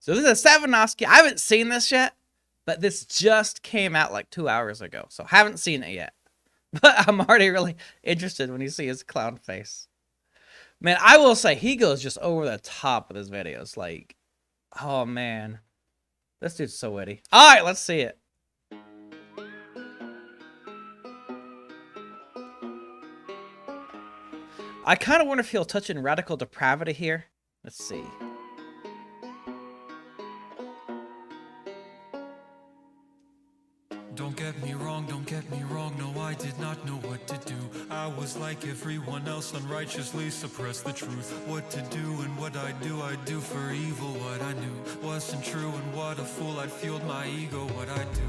So this is Savanofsky. I haven't seen this yet, but this just came out like 2 hours ago. So haven't seen it yet. But I'm already really interested when you see his clown face. Man, I will say he goes just over the top with his videos. Like, oh man. This dude's so witty. Alright, let's see it. I kind of wonder if he'll touch in radical depravity here. Let's see. Don't get me wrong, no, I did not know what to do. I was like everyone else, unrighteously suppressed the truth. What to do and what I do for evil. What I knew wasn't true, and what a fool, I'd fueled my ego. What I do,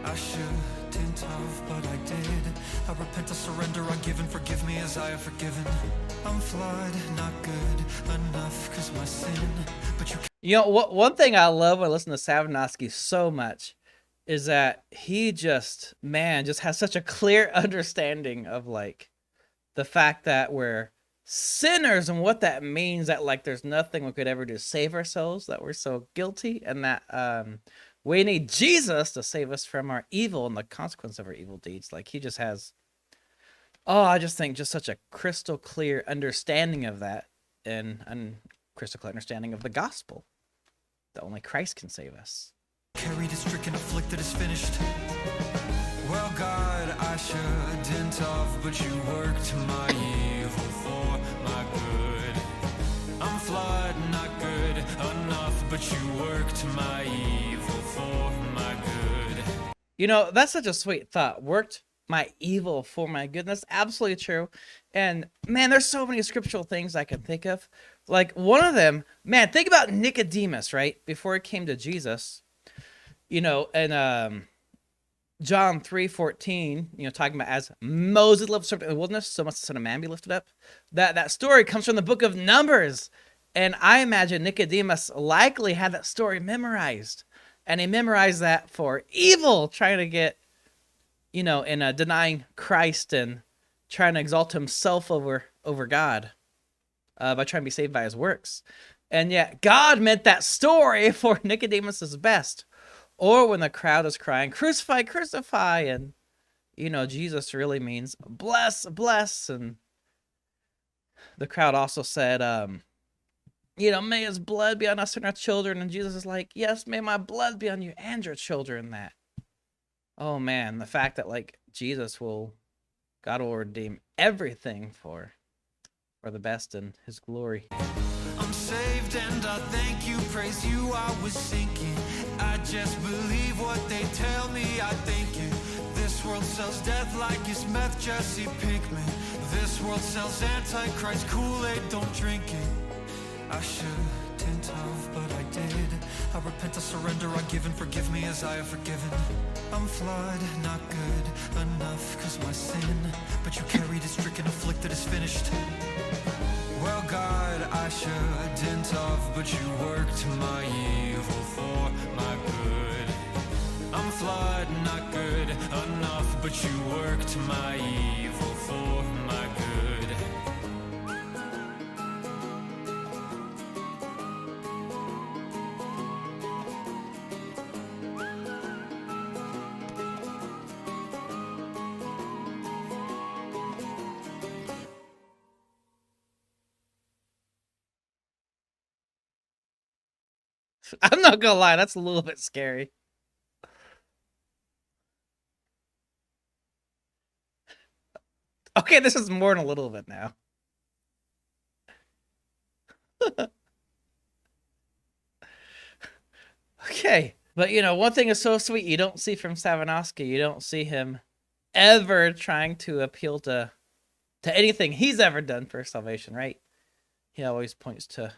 I shouldn't have, but I did. I repent, I surrender, I give and forgive me as I have forgiven. I'm flawed, not good enough, cause my sin, but you know, one thing I love when I listen to Savanofsky so much is that he just has such a clear understanding of like the fact that we're sinners and what that means, that like there's nothing we could ever do to save ourselves, that we're so guilty, and that we need Jesus to save us from our evil and the consequence of our evil deeds. Like he just has, I just think just such a crystal clear understanding of that, and crystal clear understanding of the gospel, that only Christ can save us. Carried, is stricken, afflicted, is finished. Well, God, I shouldn't have, but you worked my evil for my good. I'm flawed, not good enough, but you worked my evil for my good. You know, that's such a sweet thought. Worked my evil for my good. That's absolutely true. And man, there's so many scriptural things I can think of. Like one of them, man, think about Nicodemus, right? Before he came to Jesus. You know, and John 3:14, you know, talking about as Moses lifted up in the wilderness, so must the Son of Man be lifted up. That story comes from the book of Numbers. And I imagine Nicodemus likely had that story memorized. And he memorized that for evil, trying to get, you know, in denying Christ and trying to exalt himself over God by trying to be saved by his works. And yet God meant that story for Nicodemus's best. Or when the crowd is crying, crucify, crucify, and, you know, Jesus really means bless, bless. And the crowd also said, you know, may his blood be on us and our children. And Jesus is like, yes, may my blood be on you and your children. That, oh man, the fact that like God will redeem everything for the best in his glory. I'm saved and I thank you, praise you, I was sinking. I just believe what they tell me, I think it. This world sells death like it's meth, Jesse Pinkman. This world sells Antichrist, Kool-Aid, don't drink it. I shouldn't have, but I did. I repent, I surrender, I give and forgive me as I have forgiven. I'm flawed, not good enough, cause my sin, but you carried it, stricken, afflicted, is finished. Well, God, I shouldn't have, but you worked my evil for my good. I'm flawed, not good enough, but you worked my evil for my good. I'm not gonna lie, that's a little bit scary. Okay, this is more than a little bit now. Okay, but you know, one thing is so sweet you don't see from Savanofsky. You don't see him ever trying to appeal to anything he's ever done for salvation, right? He always points to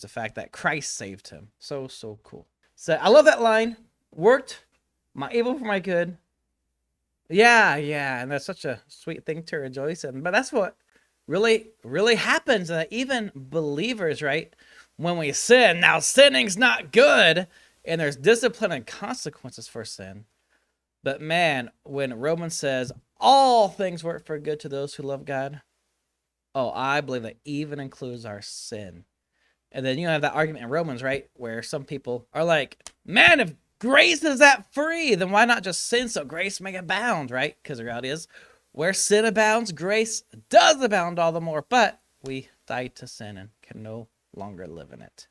the fact that Christ saved him. So cool. So I love that line. Worked my evil for my good. Yeah, and that's such a sweet thing to rejoice in. But that's what really happens. Even believers, right? When we sin, now sinning's not good, and there's discipline and consequences for sin. But man, when Romans says all things work for good to those who love God, I believe that even includes our sin. And then you have that argument in Romans, right? Where some people are like, man, if grace is that free, then why not just sin so grace may abound, right? Because the reality is, where sin abounds, grace does abound all the more. But we died to sin and can no longer live in it.